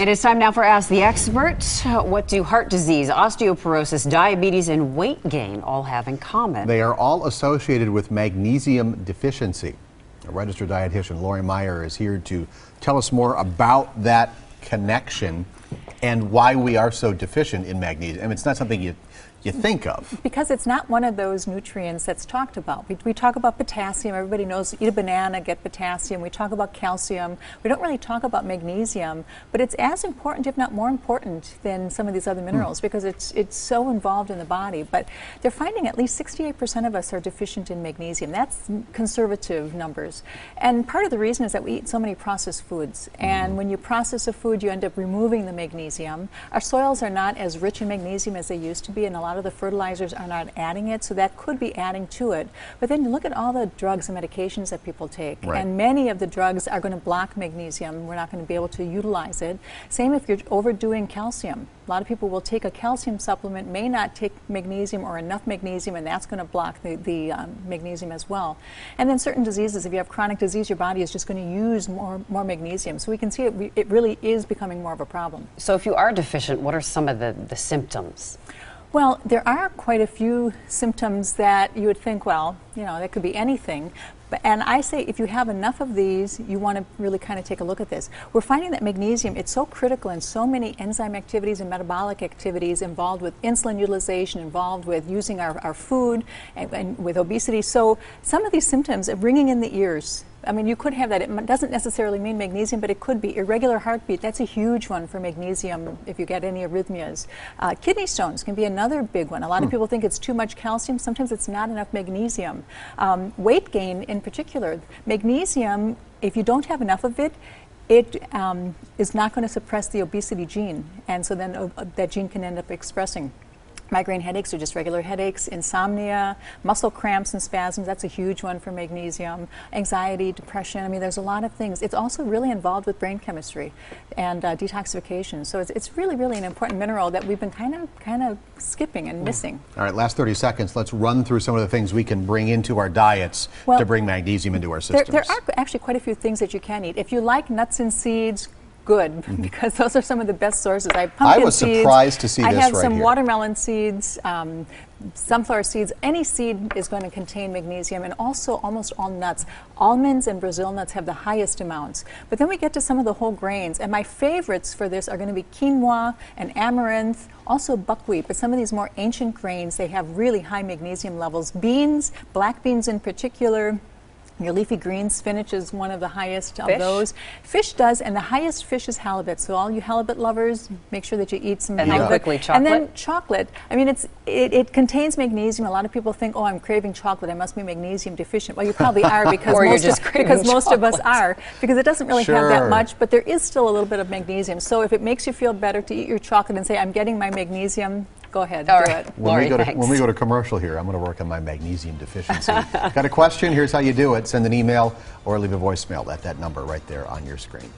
It is time now for Ask the Expert. What do heart disease, osteoporosis, diabetes, and weight gain all have in common? They are all associated with magnesium deficiency. A registered dietitian, Lori Meyer, is here to tell us more about that connection and why we are so deficient in magnesium. I mean, it's not something you think of. Because it's not one of those nutrients that's talked about. We talk about potassium. Everybody knows eat a banana, get potassium. We talk about calcium. We don't really talk about magnesium, but it's as important, if not more important, than some of these other minerals because it's so involved in the body. But they're finding at least 68% of us are deficient in magnesium. That's conservative numbers. And part of the reason is that we eat so many processed foods. And when you process a food, you end up removing the magnesium. Our soils are not as rich in magnesium as they used to be, and a lot of the fertilizers are not adding it, so that could be adding to it. But then you look at all the drugs and medications that people take, and many of the drugs are going to block magnesium. We're not going to be able to utilize it. Same if you're overdoing calcium. A lot of people will take a calcium supplement, may not take magnesium or enough magnesium, and that's going to block the magnesium as well. And then certain diseases, if you have chronic disease, your body is just going to use more magnesium. So we can see it really is becoming more of a problem. So if you are deficient, what are some of the symptoms? Well, there are quite a few symptoms that you would think, well, you know, that could be anything. And I say if you have enough of these, you want to really kind of take a look at this. We're finding that magnesium, it's so critical in so many enzyme activities and metabolic activities involved with insulin utilization, involved with using our food and with obesity. So some of these symptoms are ringing in the ears. I mean, you could have that. It doesn't necessarily mean magnesium, but it could be. Irregular heartbeat, that's a huge one for magnesium if you get any arrhythmias. Kidney stones can be another big one. A lot of people think it's too much calcium. Sometimes it's not enough magnesium. Weight gain in particular. Magnesium, if you don't have enough of it, it is not going to suppress the obesity gene. And so then that gene can end up expressing. Migraine headaches are just regular headaches, insomnia, muscle cramps and spasms, that's a huge one for magnesium, anxiety, depression, I mean there's a lot of things. It's also really involved with brain chemistry and detoxification. So it's really, really an important mineral that we've been kind of skipping and missing. All right, last 30 seconds, let's run through some of the things we can bring into our diets to bring magnesium into our systems. There are actually quite a few things that you can eat. If you like nuts and seeds, good, because those are some of the best sources. I have pumpkin seeds. Surprised to see this right here. I have some watermelon seeds, sunflower seeds. Any seed is going to contain magnesium, and also almost all nuts. Almonds and Brazil nuts have the highest amounts. But then we get to some of the whole grains, and my favorites for this are going to be quinoa and amaranth, also buckwheat, but some of these more ancient grains, they have really high magnesium levels. Beans, black beans in particular, your leafy greens, spinach is one of the highest of those. Fish does, and the highest fish is halibut. So all you halibut lovers, make sure that you eat some halibut. And then quickly chocolate. And then chocolate. I mean, it contains magnesium. A lot of people think, oh, I'm craving chocolate. I must be magnesium deficient. Well, you probably are because most of us are, because it doesn't really have that much, but there is still a little bit of magnesium. So if it makes you feel better to eat your chocolate and say, I'm getting my magnesium, go ahead, do it. Lori, when we go to commercial here, I'm going to work on my magnesium deficiency. Got a question? Here's how you do it. Send an email or leave a voicemail at that number right there on your screen.